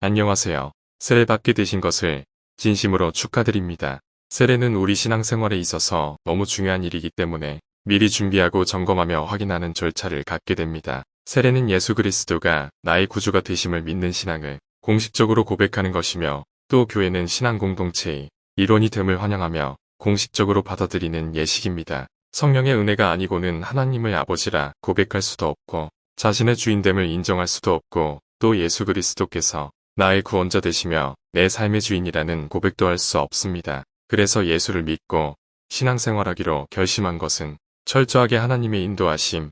안녕하세요. 세례받게 되신 것을 진심으로 축하드립니다. 세례는 우리 신앙생활에 있어서 너무 중요한 일이기 때문에 미리 준비하고 점검하며 확인하는 절차를 갖게 됩니다. 세례는 예수 그리스도가 나의 구주가 되심을 믿는 신앙을 공식적으로 고백하는 것이며, 또 교회는 신앙 공동체의 일원이 됨을 환영하며 공식적으로 받아들이는 예식입니다. 성령의 은혜가 아니고는 하나님을 아버지라 고백할 수도 없고, 자신의 주인됨을 인정할 수도 없고, 또 예수 그리스도께서 나의 구원자 되시며 내 삶의 주인이라는 고백도 할 수 없습니다. 그래서 예수를 믿고 신앙생활하기로 결심한 것은 철저하게 하나님의 인도하심,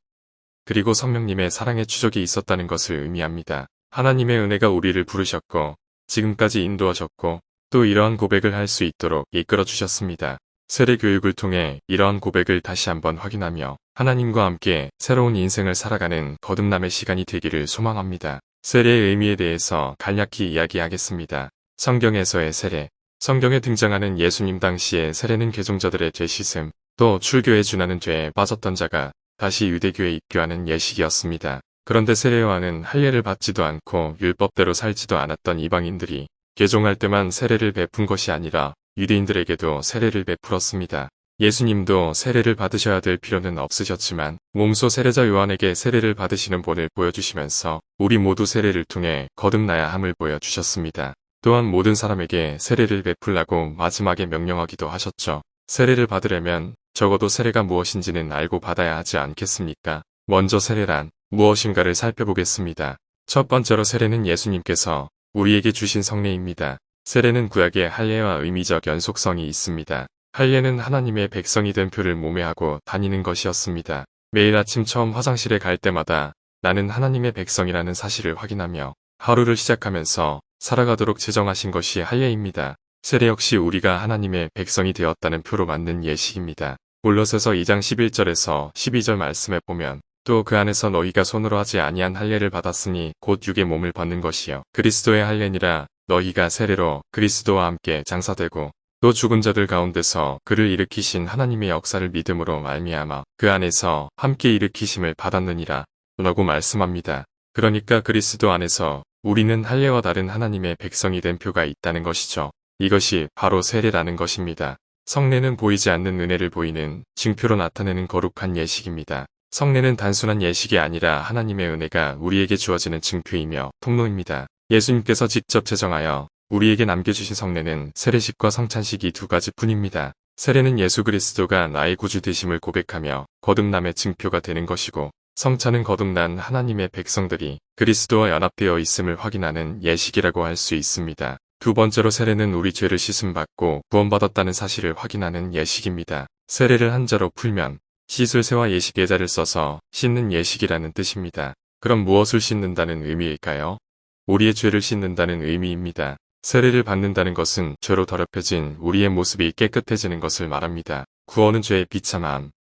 그리고 성령님의 사랑의 추적이 있었다는 것을 의미합니다. 하나님의 은혜가 우리를 부르셨고 지금까지 인도하셨고, 또 이러한 고백을 할 수 있도록 이끌어 주셨습니다. 세례 교육을 통해 이러한 고백을 다시 한번 확인하며 하나님과 함께 새로운 인생을 살아가는 거듭남의 시간이 되기를 소망합니다. 세례의 의미에 대해서 간략히 이야기하겠습니다. 성경에서의 세례. 성경에 등장하는 예수님 당시의 세례는 개종자들의 죄 씻음, 또 출교에 준하는 죄에 빠졌던 자가 다시 유대교에 입교하는 예식이었습니다. 그런데 세례요한은 할례를 받지도 않고 율법대로 살지도 않았던 이방인들이 개종할 때만 세례를 베푼 것이 아니라 유대인들에게도 세례를 베풀었습니다. 예수님도 세례를 받으셔야 될 필요는 없으셨지만 몸소 세례자 요한에게 세례를 받으시는 본을 보여주시면서 우리 모두 세례를 통해 거듭나야 함을 보여주셨습니다. 또한 모든 사람에게 세례를 베풀라고 마지막에 명령하기도 하셨죠. 세례를 받으려면 적어도 세례가 무엇인지는 알고 받아야 하지 않겠습니까? 먼저 세례란 무엇인가를 살펴보겠습니다. 첫 번째로 세례는 예수님께서 우리에게 주신 성례입니다. 세례는 구약의 할례와 의미적 연속성이 있습니다. 할례는 하나님의 백성이 된 표를 몸에 하고 다니는 것이었습니다. 매일 아침 처음 화장실에 갈 때마다 나는 하나님의 백성이라는 사실을 확인하며 하루를 시작하면서 살아가도록 제정하신 것이 할례입니다. 세례 역시 우리가 하나님의 백성이 되었다는 표로 만든 예식입니다. 골로새서 2장 11절에서 12절 말씀에 보면, 또 그 안에서 너희가 손으로 하지 아니한 할례를 받았으니 곧 육의 몸을 벗는 것이요 그리스도의 할례니라. 너희가 세례로 그리스도와 함께 장사되고 또 죽은 자들 가운데서 그를 일으키신 하나님의 역사를 믿음으로 말미암아 그 안에서 함께 일으키심을 받았느니라 라고 말씀합니다. 그러니까 그리스도 안에서 우리는 할례와 다른 하나님의 백성이 된 표가 있다는 것이죠. 이것이 바로 세례라는 것입니다. 성례는 보이지 않는 은혜를 보이는 증표로 나타내는 거룩한 예식입니다. 성례는 단순한 예식이 아니라 하나님의 은혜가 우리에게 주어지는 증표이며 통로입니다. 예수님께서 직접 제정하여 우리에게 남겨주신 성례는 세례식과 성찬식이 두 가지뿐입니다. 세례는 예수 그리스도가 나의 구주 되심을 고백하며 거듭남의 증표가 되는 것이고, 성찬은 거듭난 하나님의 백성들이 그리스도와 연합되어 있음을 확인하는 예식이라고 할 수 있습니다. 두 번째로 세례는 우리 죄를 씻음받고 구원받았다는 사실을 확인하는 예식입니다. 세례를 한자로 풀면 씻을 새와 예식 예자를 써서 씻는 예식이라는 뜻입니다. 그럼 무엇을 씻는다는 의미일까요? 우리의 죄를 씻는다는 의미입니다. 세례를 받는다는 것은 죄로 더럽혀진 우리의 모습이 깨끗해지는 것을 말합니다. 구원은 죄의 비참함,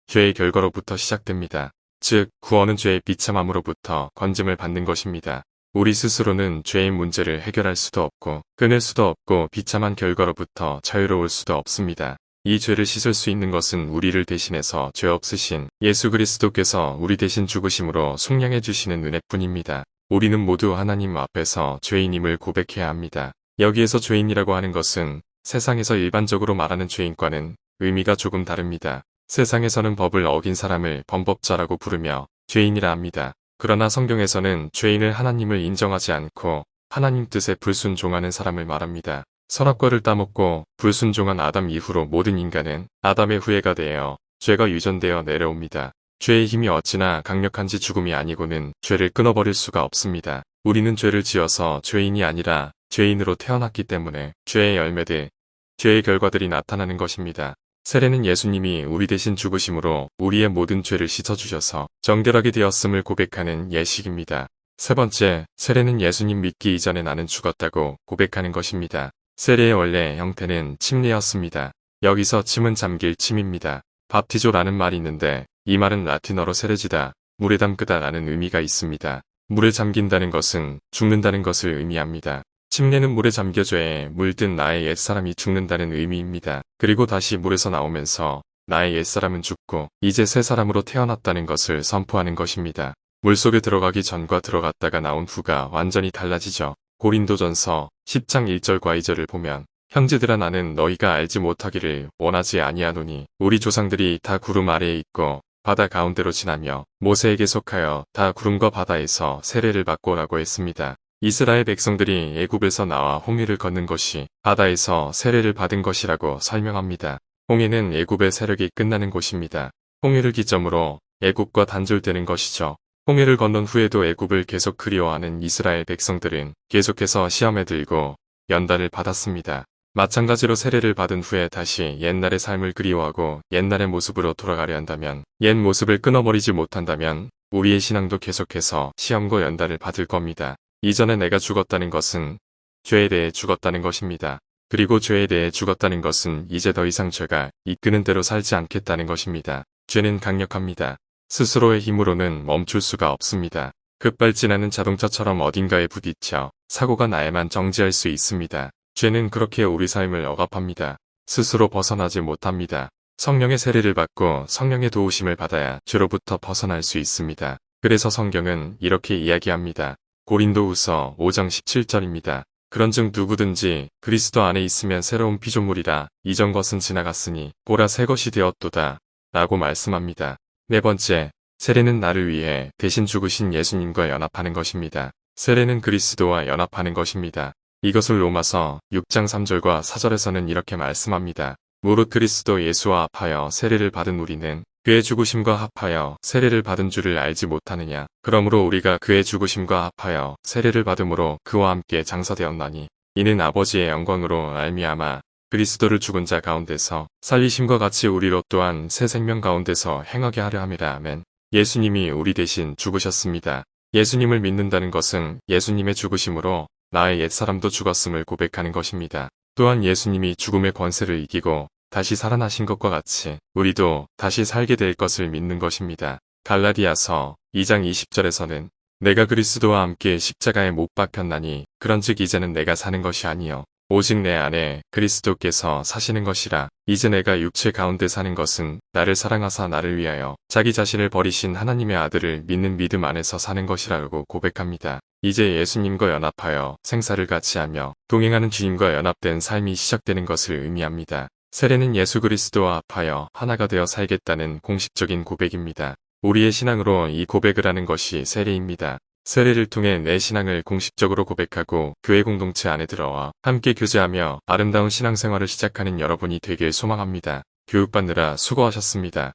죄의 결과로부터 시작됩니다. 즉, 구원은 죄의 비참함으로부터 건짐을 받는 것입니다. 우리 스스로는 죄의 문제를 해결할 수도 없고 끊을 수도 없고 비참한 결과로부터 자유로울 수도 없습니다. 이 죄를 씻을 수 있는 것은 우리를 대신해서 죄 없으신 예수 그리스도께서 우리 대신 죽으심으로 속량해 주시는 은혜뿐입니다. 우리는 모두 하나님 앞에서 죄인임을 고백해야 합니다. 여기에서 죄인이라고 하는 것은 세상에서 일반적으로 말하는 죄인과는 의미가 조금 다릅니다. 세상에서는 법을 어긴 사람을 범법자라고 부르며 죄인이라 합니다. 그러나 성경에서는 죄인을 하나님을 인정하지 않고 하나님 뜻에 불순종하는 사람을 말합니다. 선악과를 따먹고 불순종한 아담 이후로 모든 인간은 아담의 후예가 되어 죄가 유전되어 내려옵니다. 죄의 힘이 어찌나 강력한지 죽음이 아니고는 죄를 끊어버릴 수가 없습니다. 우리는 죄를 지어서 죄인이 아니라 죄인으로 태어났기 때문에 죄의 열매들, 죄의 결과들이 나타나는 것입니다. 세례는 예수님이 우리 대신 죽으심으로 우리의 모든 죄를 씻어주셔서 정결하게 되었음을 고백하는 예식입니다. 세 번째, 세례는 예수님 믿기 이전에 나는 죽었다고 고백하는 것입니다. 세례의 원래 형태는 침례였습니다. 여기서 침은 잠길 침입니다. 밥티조라는 말이 있는데 이 말은 라틴어로 세레지다, 물에 담그다 라는 의미가 있습니다. 물에 잠긴다는 것은 죽는다는 것을 의미합니다. 침례는 물에 잠겨 죄에 물든 나의 옛사람이 죽는다는 의미입니다. 그리고 다시 물에서 나오면서 나의 옛사람은 죽고 이제 새 사람으로 태어났다는 것을 선포하는 것입니다. 물속에 들어가기 전과 들어갔다가 나온 후가 완전히 달라지죠. 고린도전서 10장 1절과 2절을 보면 형제들아 나는 너희가 알지 못하기를 원하지 아니하노니 우리 조상들이 다 구름 아래에 있고 바다 가운데로 지나며 모세에게 속하여 다 구름과 바다에서 세례를 받고라고 했습니다. 이스라엘 백성들이 애굽에서 나와 홍해를 건넌 것이 바다에서 세례를 받은 것이라고 설명합니다. 홍해는 애굽의 세력이 끝나는 곳입니다. 홍해를 기점으로 애굽과 단절되는 것이죠. 홍해를 건넌 후에도 애굽을 계속 그리워하는 이스라엘 백성들은 계속해서 시험에 들고 연단을 받았습니다. 마찬가지로 세례를 받은 후에 다시 옛날의 삶을 그리워하고 옛날의 모습으로 돌아가려 한다면, 옛 모습을 끊어버리지 못한다면 우리의 신앙도 계속해서 시험과 연단을 받을 겁니다. 이전에 내가 죽었다는 것은 죄에 대해 죽었다는 것입니다. 그리고 죄에 대해 죽었다는 것은 이제 더 이상 죄가 이끄는 대로 살지 않겠다는 것입니다. 죄는 강력합니다. 스스로의 힘으로는 멈출 수가 없습니다. 급발진하는 자동차처럼 어딘가에 부딪혀 사고가 나야만 정지할 수 있습니다. 죄는 그렇게 우리 삶을 억압합니다. 스스로 벗어나지 못합니다. 성령의 세례를 받고 성령의 도우심을 받아야 죄로부터 벗어날 수 있습니다. 그래서 성경은 이렇게 이야기합니다. 고린도후서 5장 17절입니다. 그런즉 누구든지 그리스도 안에 있으면 새로운 피조물이라 이전 것은 지나갔으니 보라 새 것이 되었도다 라고 말씀합니다. 네 번째, 세례는 나를 위해 대신 죽으신 예수님과 연합하는 것입니다. 세례는 그리스도와 연합하는 것입니다. 이것을 로마서 6장 3절과 4절에서는 이렇게 말씀합니다. 무릇 그리스도 예수와 합하여 세례를 받은 우리는 그의 죽으심과 합하여 세례를 받은 줄을 알지 못하느냐. 그러므로 우리가 그의 죽으심과 합하여 세례를 받음으로 그와 함께 장사되었나니 이는 아버지의 영광으로 말미암아 그리스도를 죽은 자 가운데서 살리심과 같이 우리로 또한 새 생명 가운데서 행하게 하려 함이라. 아멘. 예수님이 우리 대신 죽으셨습니다. 예수님을 믿는다는 것은 예수님의 죽으심으로 나의 옛사람도 죽었음을 고백하는 것입니다. 또한 예수님이 죽음의 권세를 이기고 다시 살아나신 것과 같이 우리도 다시 살게 될 것을 믿는 것입니다. 갈라디아서 2장 20절에서는 내가 그리스도와 함께 십자가에 못 박혔나니 그런즉 이제는 내가 사는 것이 아니요 오직 내 안에 그리스도께서 사시는 것이라. 이제 내가 육체 가운데 사는 것은 나를 사랑하사 나를 위하여 자기 자신을 버리신 하나님의 아들을 믿는 믿음 안에서 사는 것이라고 고백합니다. 이제 예수님과 연합하여 생사를 같이 하며 동행하는 주님과 연합된 삶이 시작되는 것을 의미합니다. 세례는 예수 그리스도와 합하여 하나가 되어 살겠다는 공식적인 고백입니다. 우리의 신앙으로 이 고백을 하는 것이 세례입니다. 세례를 통해 내 신앙을 공식적으로 고백하고 교회 공동체 안에 들어와 함께 교제하며 아름다운 신앙생활을 시작하는 여러분이 되길 소망합니다. 교육받느라 수고하셨습니다.